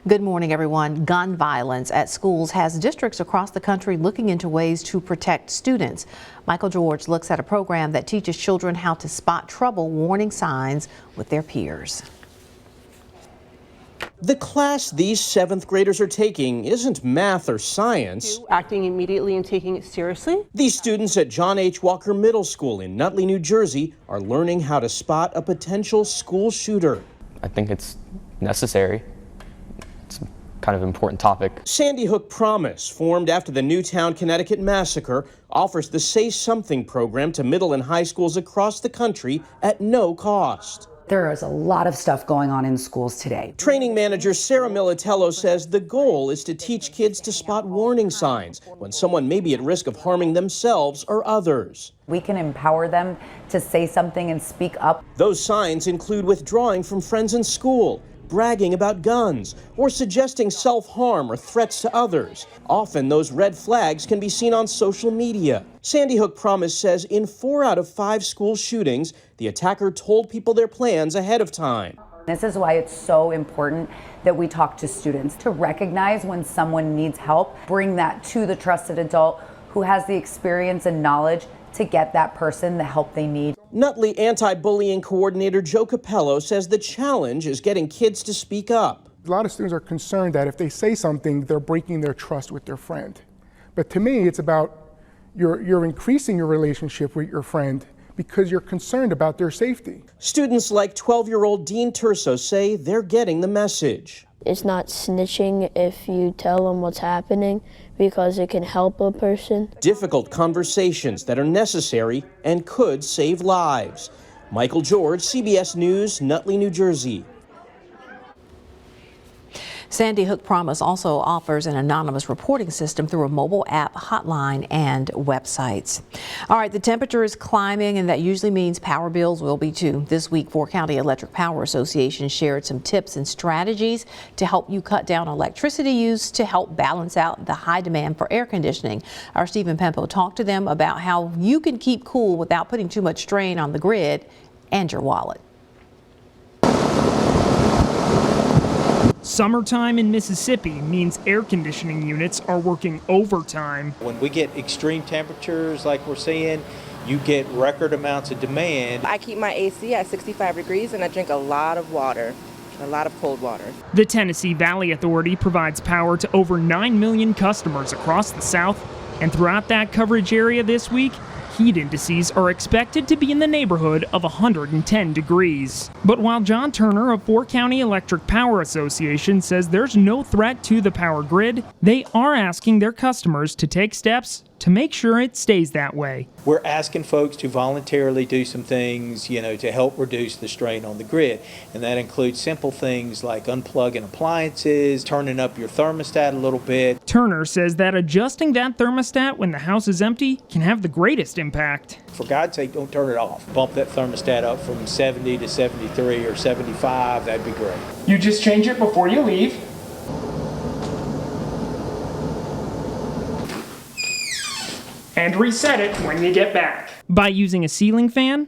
Good morning, everyone. Gun violence at schools has districts across the country looking into ways to protect students. Michael George looks at a program that teaches children how to spot trouble warning signs with their peers. The class these 7th graders are taking isn't math or science. Acting immediately and taking it seriously. These students at John H. Walker Middle School in Nutley, New Jersey are learning how to spot a potential school shooter. I think it's necessary. It's a kind of important topic. Sandy Hook Promise, formed after the Newtown, Connecticut massacre, offers the Say Something program to middle and high schools across the country at no cost. There is a lot of stuff going on in schools today. Training manager Sarah Militello says the goal is to teach kids to spot warning signs when someone may be at risk of harming themselves or others. We can empower them to say something and speak up. Those signs include withdrawing from friends in school, bragging about guns, or suggesting self-harm or threats to others. Often those red flags can be seen on social media. Sandy Hook Promise says in 4 out of 5 school shootings, the attacker told people their plans ahead of time. This is why it's so important that we talk to students to recognize when someone needs help, bring that to the trusted adult who has the experience and knowledge to get that person the help they need. Nutley anti-bullying coordinator Joe Capello says the challenge is getting kids to speak up. A lot of students are concerned that if they say something, they're breaking their trust with their friend. But to me, it's about you're increasing your relationship with your friend because you're concerned about their safety. Students like 12-year-old Dean Turso say they're getting the message. It's not snitching if you tell them what's happening because it can help a person. Difficult conversations that are necessary and could save lives. Michael George, CBS News, Nutley, New Jersey. Sandy Hook Promise also offers an anonymous reporting system through a mobile app, hotline, and websites. All right, the temperature is climbing, and that usually means power bills will be too. This week, 4 County Electric Power Association shared some tips and strategies to help you cut down electricity use to help balance out the high demand for air conditioning. Our Stephen Pempo talked to them about how you can keep cool without putting too much strain on the grid and your wallet. Summertime in Mississippi means air conditioning units are working overtime. When we get extreme temperatures like we're seeing, you get record amounts of demand. I keep my AC at 65 degrees and I drink a lot of water, a lot of cold water. The Tennessee Valley Authority provides power to over 9 million customers across the South, and throughout that coverage area this week, heat indices are expected to be in the neighborhood of 110 degrees. But while John Turner of 4 County Electric Power Association says there's no threat to the power grid, they are asking their customers to take steps to make sure it stays that way. We're asking folks to voluntarily do some things, to help reduce the strain on the grid. And that includes simple things like unplugging appliances, turning up your thermostat a little bit. Turner says that adjusting that thermostat when the house is empty can have the greatest impact. For God's sake, don't turn it off. Bump that thermostat up from 70 to 73 or 75, that'd be great. You just change it before you leave. And reset it when you get back. By using a ceiling fan,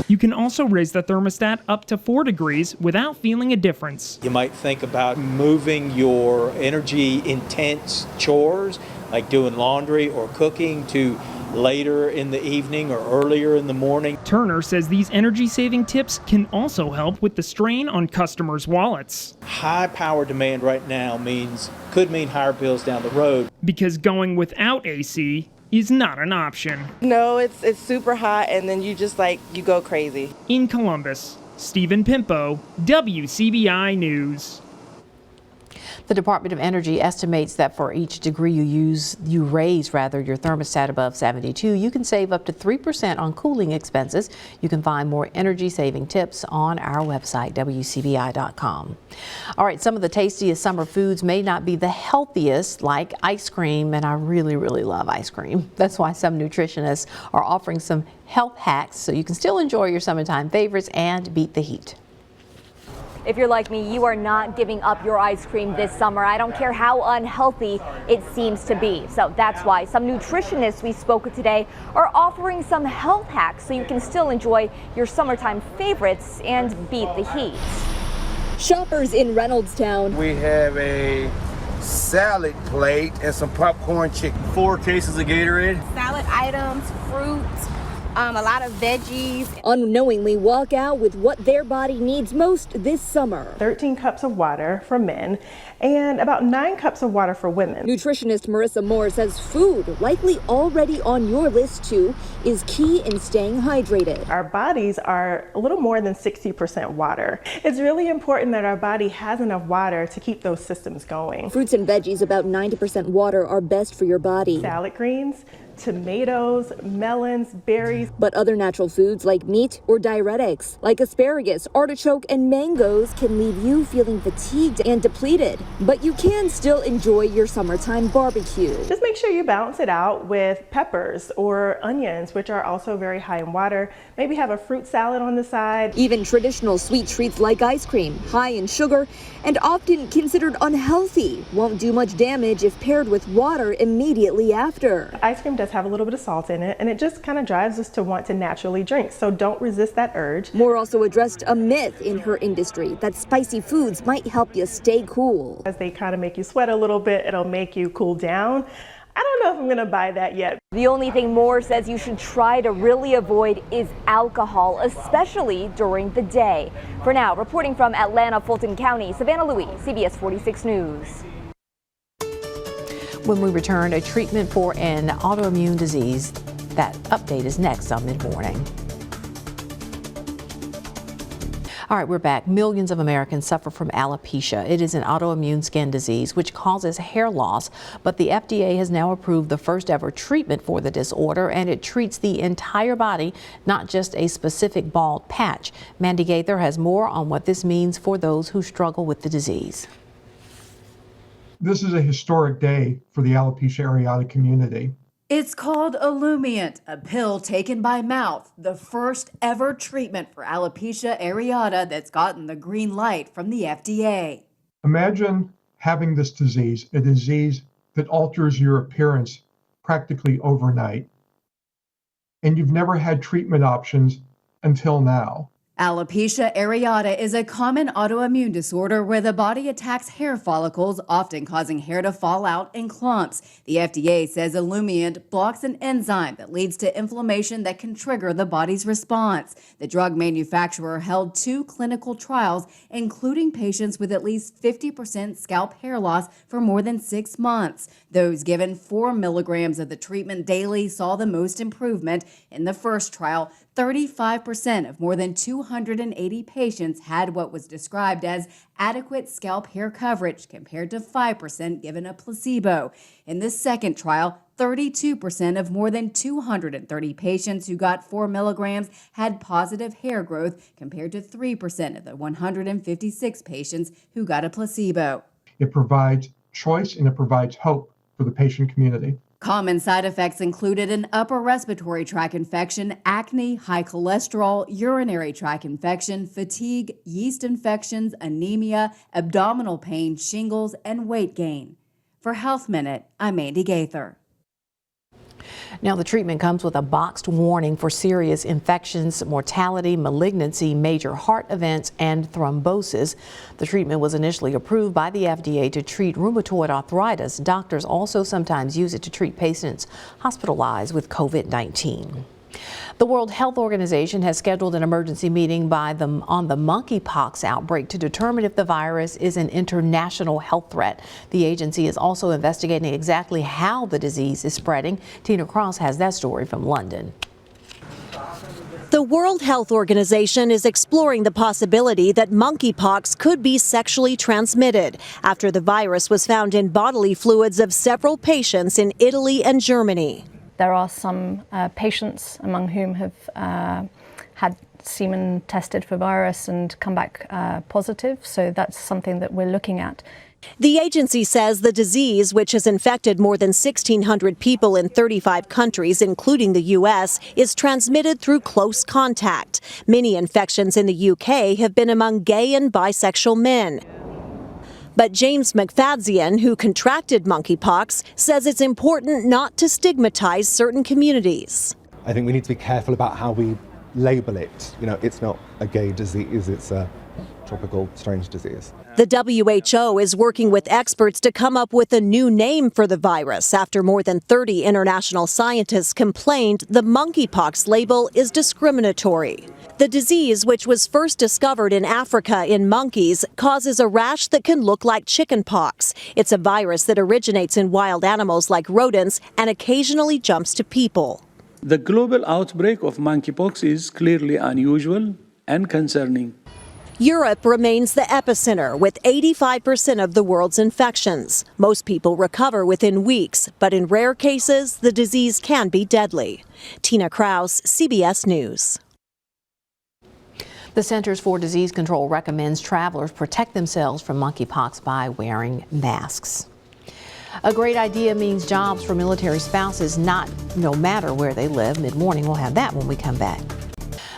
you can also raise the thermostat up to 4 degrees without feeling a difference. You might think about moving your energy-intense chores, like doing laundry or cooking, to later in the evening or earlier in the morning. Turner says these energy-saving tips can also help with the strain on customers' wallets. High power demand right now could mean higher bills down the road. Because going without AC is not an option. No, it's super hot and then you go crazy. In Columbus, Stephen Pimpo, WCBI News. The Department of Energy estimates that for each degree you raise your thermostat above 72, you can save up to 3% on cooling expenses. You can find more energy-saving tips on our website, WCBI.com. All right, some of the tastiest summer foods may not be the healthiest, like ice cream, and I really, really love ice cream. That's why some nutritionists are offering some health hacks so you can still enjoy your summertime favorites and beat the heat. If you're like me, you are not giving up your ice cream this summer. I don't care how unhealthy it seems to be. So that's why some nutritionists we spoke with today are offering some health hacks so you can still enjoy your summertime favorites and beat the heat. Shoppers in Reynoldstown. We have a salad plate and some popcorn chicken. 4 cases of Gatorade. Salad items, fruit, a lot of veggies. Unknowingly walk out with what their body needs most this summer. 13 cups of water for men and about 9 cups of water for women. Nutritionist Marissa Moore says food, likely already on your list too, is key in staying hydrated. Our bodies are a little more than 60% water. It's really important that our body has enough water to keep those systems going. Fruits and veggies about 90% water are best for your body. Salad greens, tomatoes, melons, berries. But other natural foods like meat or diuretics, like asparagus, artichoke, and mangoes can leave you feeling fatigued and depleted. But you can still enjoy your summertime barbecue. Just make sure you balance it out with peppers or onions, which are also very high in water. Maybe have a fruit salad on the side. Even traditional sweet treats like ice cream, high in sugar and often considered unhealthy, won't do much damage if paired with water immediately after. Ice cream does have a little bit of salt in it, and it just kind of drives us to want to naturally drink, so don't resist that urge. Moore also addressed a myth in her industry that spicy foods might help you stay cool. As they kind of make you sweat a little bit, it'll make you cool down. I don't know if I'm gonna buy that yet. The only thing Moore says you should try to really avoid is alcohol, especially during the day. For now, reporting from Atlanta, Fulton County, Savannah Louie, CBS 46 News. When we return, a treatment for an autoimmune disease. That update is next on Mid-Morning. All right, we're back. Millions of Americans suffer from alopecia. It is an autoimmune skin disease which causes hair loss, but the FDA has now approved the first ever treatment for the disorder, and it treats the entire body, not just a specific bald patch. Mandy Gaither has more on what this means for those who struggle with the disease. This is a historic day for the alopecia areata community. It's called Olumiant, a pill taken by mouth, the first ever treatment for alopecia areata that's gotten the green light from the FDA. Imagine having this disease, a disease that alters your appearance practically overnight, and you've never had treatment options until now. Alopecia areata is a common autoimmune disorder where the body attacks hair follicles, often causing hair to fall out in clumps. The FDA says Olumiant blocks an enzyme that leads to inflammation that can trigger the body's response. The drug manufacturer held 2 clinical trials, including patients with at least 50% scalp hair loss for more than 6 months. Those given 4 milligrams of the treatment daily saw the most improvement. In the first trial, 35% of more than 280 patients had what was described as adequate scalp hair coverage compared to 5% given a placebo. In the second trial, 32% of more than 230 patients who got 4 milligrams had positive hair growth compared to 3% of the 156 patients who got a placebo. It provides choice and it provides hope for the patient community. Common side effects included an upper respiratory tract infection, acne, high cholesterol, urinary tract infection, fatigue, yeast infections, anemia, abdominal pain, shingles, and weight gain. For Health Minute, I'm Mandy Gaither. Now, the treatment comes with a boxed warning for serious infections, mortality, malignancy, major heart events, and thrombosis. The treatment was initially approved by the FDA to treat rheumatoid arthritis. Doctors also sometimes use it to treat patients hospitalized with COVID-19. The World Health Organization has scheduled an emergency meeting on the monkeypox outbreak to determine if the virus is an international health threat. The agency is also investigating exactly how the disease is spreading. Tina Cross has that story from London. The World Health Organization is exploring the possibility that monkeypox could be sexually transmitted after the virus was found in bodily fluids of several patients in Italy and Germany. There are some patients among whom have had semen tested for virus and come back positive, so that's something that we're looking at. The agency says the disease, which has infected more than 1,600 people in 35 countries, including the U.S., is transmitted through close contact. Many infections in the U.K. have been among gay and bisexual men. But James McFadzean, who contracted monkeypox, says it's important not to stigmatize certain communities. I think we need to be careful about how we label it. You know, it's not a gay disease, it's a tropical strange disease. The WHO is working with experts to come up with a new name for the virus after more than 30 international scientists complained the monkeypox label is discriminatory. The disease, which was first discovered in Africa in monkeys, causes a rash that can look like chickenpox. It's a virus that originates in wild animals like rodents and occasionally jumps to people. The global outbreak of monkeypox is clearly unusual and concerning. Europe remains the epicenter, with 85% of the world's infections. Most people recover within weeks, but in rare cases, the disease can be deadly. Tina Kraus, CBS News. The Centers for Disease Control recommends travelers protect themselves from monkeypox by wearing masks. A great idea means jobs for military spouses, no matter where they live. Mid-morning, we'll have that when we come back.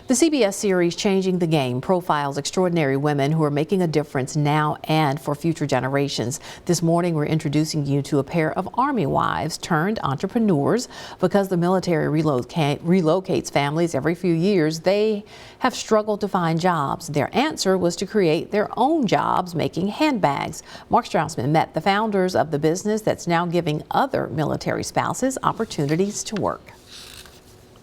The CBS series Changing the Game profiles extraordinary women who are making a difference now and for future generations. This morning, we're introducing you to a pair of Army wives turned entrepreneurs. Because the military relocates families every few years, they have struggled to find jobs. Their answer was to create their own jobs making handbags. Mark Straussman met the founders of the business that's now giving other military spouses opportunities to work.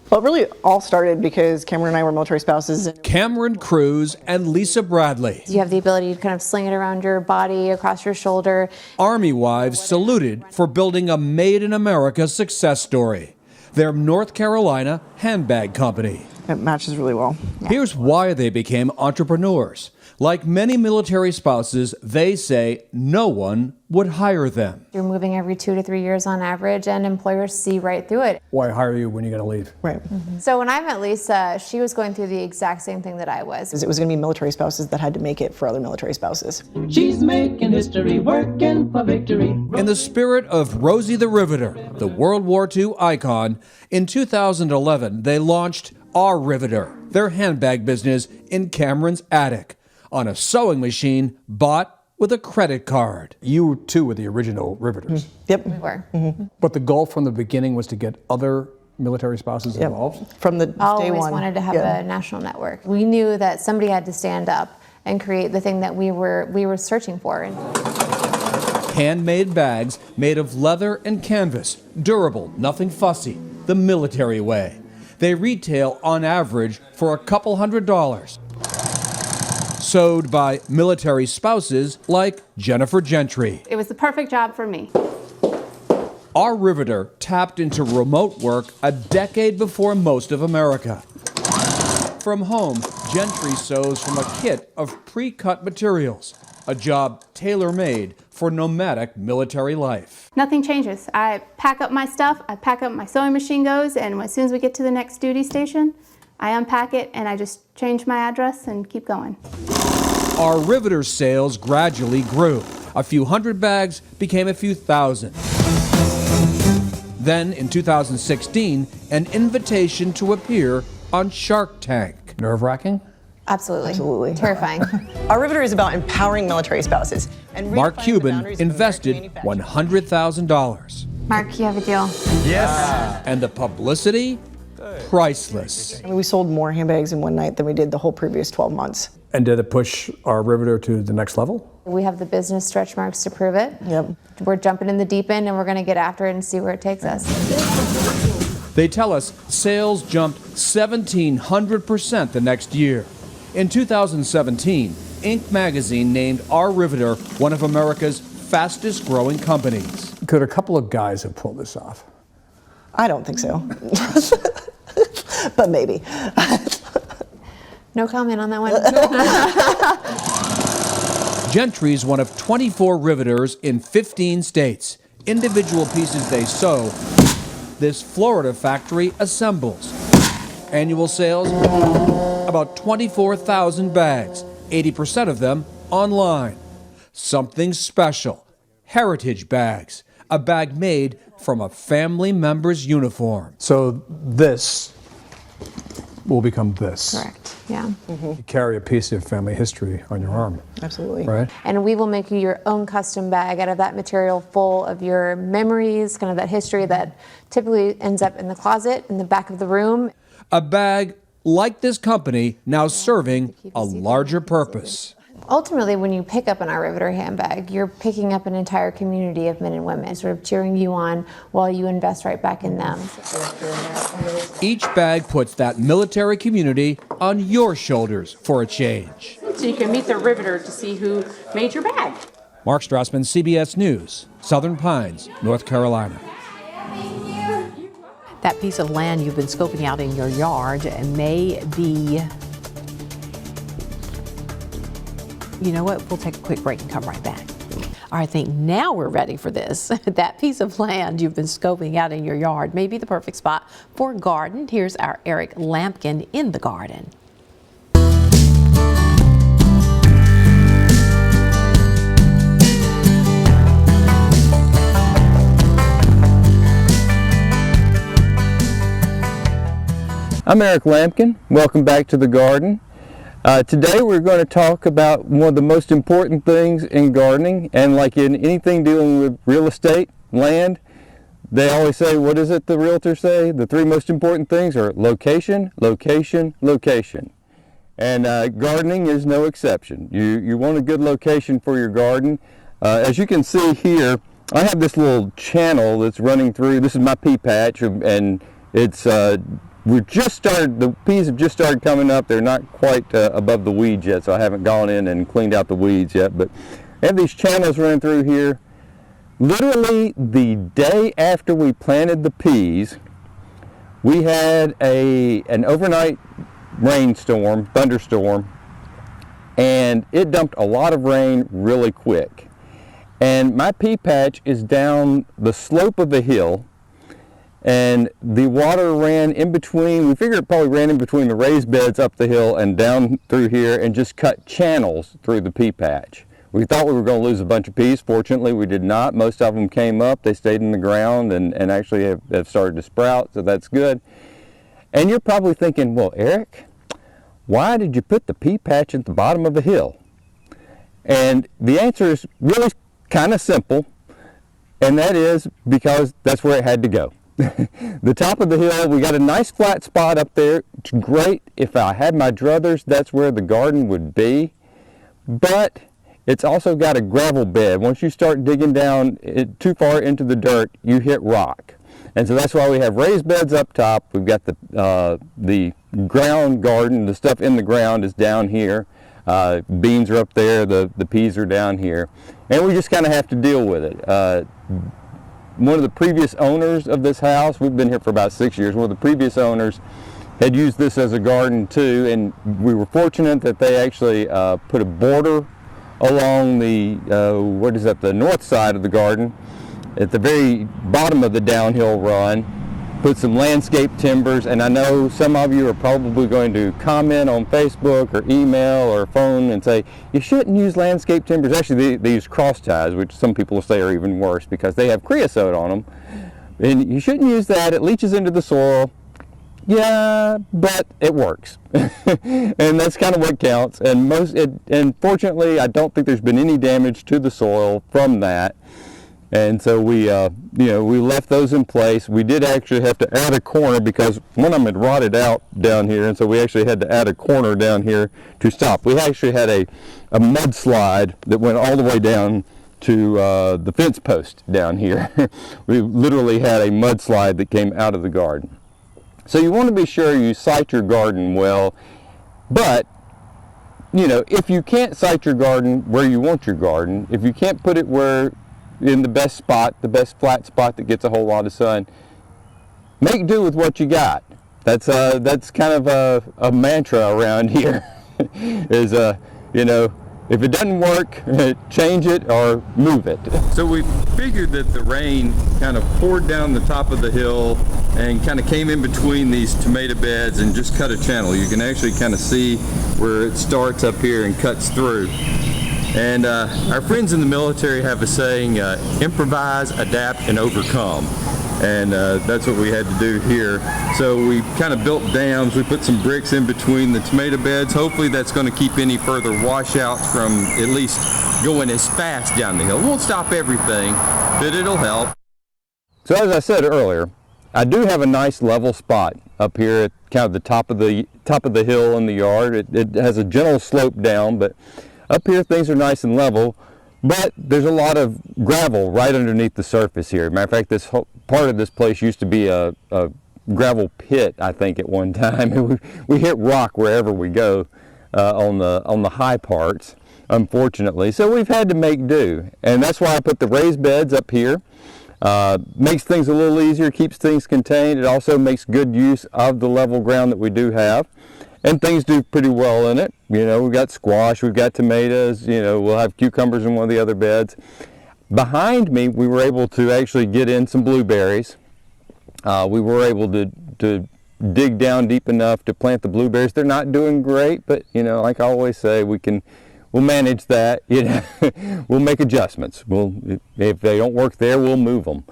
Well, it really all started because Cameron and I were military spouses. Cameron Cruz and Lisa Bradley. You have the ability to kind of sling it around your body, across your shoulder. Army wives saluted for building a Made in America success story. Their North Carolina handbag company. It matches really well. Yeah. Here's why they became entrepreneurs. Like many military spouses, they say no one would hire them. You're moving every 2 to 3 years on average, and employers see right through it. Why hire you when you're going to leave? Right. So when I met Lisa, she was going through the exact same thing that I was. It was going to be military spouses that had to make it for other military spouses. She's making history, working for victory. In the spirit of Rosie the Riveter, the World War II icon, in 2011 they launched Our Riveter, their handbag business in Cameron's attic, on a sewing machine bought with a credit card. You too were the original riveters. Yep. We were. But the goal from the beginning was to get other military spouses involved? From the day one. Always wanted to have a national network. We knew that somebody had to stand up and create the thing that we were searching for. Handmade bags made of leather and canvas, durable, nothing fussy, the military way. They retail on average for a couple $100. Sewed by military spouses like Jennifer Gentry. It was the perfect job for me. Our Riveter tapped into remote work a decade before most of America. From home, Gentry sews from a kit of pre-cut materials, a job tailor-made for nomadic military life. Nothing changes. I pack up my stuff, I pack up my sewing machine goes, and as soon as we get to the next duty station, I unpack it and I just change my address and keep going. Our Riveter sales gradually grew. A few hundred bags became a few thousand. Then, in 2016, an invitation to appear on Shark Tank. Nerve-wracking? Absolutely. Terrifying. Our Riveter is about empowering military spouses. And Mark Cuban invested $100,000. Mark, you have a deal. Yes. And the publicity? Priceless. I mean, we sold more handbags in one night than we did the whole previous 12 months. And did it push Our Riveter to the next level? We have the business stretch marks to prove it. Yep. We're jumping in the deep end and we're going to get after it and see where it takes us. They tell us sales jumped 1,700% the next year. In 2017, Inc. magazine named Our Riveter one of America's fastest growing companies. Could a couple of guys have pulled this off? I don't think so. But maybe. No comment on that one. Gentry's one of 24 riveters in 15 states. Individual pieces they sew, this Florida factory assembles. Annual sales, about 24,000 bags, 80% of them online. Something special, heritage bags, a bag made from a family member's uniform. So this will become this. Correct, yeah. You carry a piece of family history on your arm. Absolutely. Right? And we will make you your own custom bag out of that material full of your memories, kind of that history that typically ends up in the closet, in the back of the room. A bag like this company now serving a larger purpose. Ultimately, when you pick up an Our Riveter handbag, you're picking up an entire community of men and women, sort of cheering you on while you invest right back in them. Each bag puts that military community on your shoulders for a change. So you can meet the riveter to see who made your bag. Mark Strassman, CBS News, Southern Pines, North Carolina. That piece of land you've been scoping out in your yard may be... You know what? We'll take a quick break and come right back. All right, I think now we're ready for this. That piece of land you've been scoping out in your yard may be the perfect spot for a garden. Here's our Eric Lampkin in the garden. I'm Eric Lampkin. Welcome back to the garden. Today we're going to talk about one of the most important things in gardening, and like in anything dealing with real estate, land, they always say, what is it the realtors say? The three most important things are location, location, location. And gardening is no exception. You want a good location for your garden. As you can see here, I have this little channel that's running through. This is my pea patch, and it's the peas have just started coming up. They're not quite above the weeds yet, so I haven't gone in and cleaned out the weeds yet. But I have these channels running through here. Literally the day after we planted the peas, we had an overnight rainstorm, thunderstorm, and it dumped a lot of rain really quick. And my pea patch is down the slope of the hill, and the water ran in between. We figured it probably ran in between the raised beds up the hill and down through here and just cut channels through the pea patch. We thought we were going to lose a bunch of peas. Fortunately, we did not. Most of them came up. They stayed in the ground and actually have started to sprout, so that's good. And you're probably thinking, well, Eric, why did you put the pea patch at the bottom of a hill? And the answer is really kind of simple, and that is because that's where it had to go. The top of the hill, we got a nice flat spot up there. It's great. If I had my druthers, that's where the garden would be. But it's also got a gravel bed. Once you start digging down too far into the dirt, you hit rock. And so that's why we have raised beds up top. We've got the ground garden. The stuff in the ground is down here. Beans are up there. The peas are down here. And we just kind of have to deal with it. One of the previous owners of this house, we've been here for about 6 years, one of the previous owners had used this as a garden too, and we were fortunate that they actually put a border along the, the north side of the garden, at the very bottom of the downhill run, put some landscape timbers. And I know some of you are probably going to comment on Facebook or email or phone and say, you shouldn't use landscape timbers. Actually, they use cross ties, which some people say are even worse because they have creosote on them. And you shouldn't use that. It leaches into the soil. Yeah, but it works. And that's kind of what counts. And fortunately, I don't think there's been any damage to the soil from that. And so we left those in place. We did actually have to add a corner because one of them had rotted out down here, and so we actually had to add a corner down here to stop. We actually had a mudslide that went all the way down to the fence post down here. We literally had a mudslide that came out of the garden. So you want to be sure you site your garden well, but if you can't site your garden where you want your garden, if you can't put it in the best spot, the best flat spot that gets a whole lot of sun, make do with what you got. That's kind of a mantra around here. Is if it doesn't work, change it or move it. So we figured that the rain kind of poured down the top of the hill and kind of came in between these tomato beds and just cut a channel. You can actually kind of see where it starts up here and cuts through. And our friends in the military have a saying, improvise, adapt, and overcome. And that's what we had to do here. So we kind of built dams. We put some bricks in between the tomato beds. Hopefully that's going to keep any further washouts from at least going as fast down the hill. It won't stop everything, but it'll help. So as I said earlier, I do have a nice level spot up here at kind of the top of the hill in the yard. It has a gentle slope down, but Up here things are nice and level, but there's a lot of gravel right underneath the surface here. Matter of fact, this whole part of this place used to be a gravel pit, I think, at one time. We hit rock wherever we go on the high parts, unfortunately. So we've had to make do, and that's why I put the raised beds up here. Makes things a little easier, keeps things contained. It also makes good use of the level ground that we do have. And things do pretty well in it. You know, we've got squash, we've got tomatoes, you know, we'll have cucumbers in one of the other beds. Behind me, we were able to actually get in some blueberries. We were able to dig down deep enough to plant the blueberries. They're not doing great, but, you know, like I always say, we'll manage that. You know, we'll make adjustments. If they don't work there, we'll move them.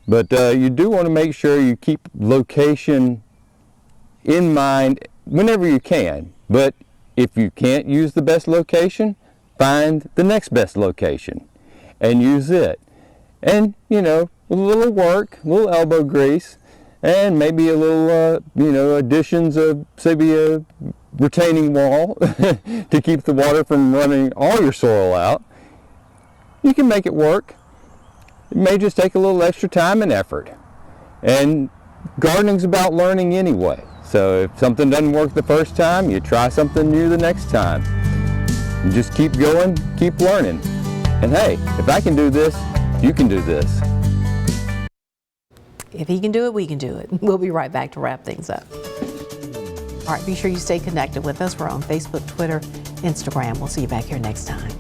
But you do want to make sure you keep location in mind whenever you can. But if you can't use the best location, find the next best location and use it. And, you know, with a little work, a little elbow grease, and maybe a little, you know, additions of maybe a retaining wall to keep the water from running all your soil out, you can make it work. It may just take a little extra time and effort. And gardening's about learning anyway. So if something doesn't work the first time, you try something new the next time. You just keep going, keep learning. And hey, if I can do this, you can do this. If he can do it, we can do it. We'll be right back to wrap things up. All right, be sure you stay connected with us. We're on Facebook, Twitter, Instagram. We'll see you back here next time.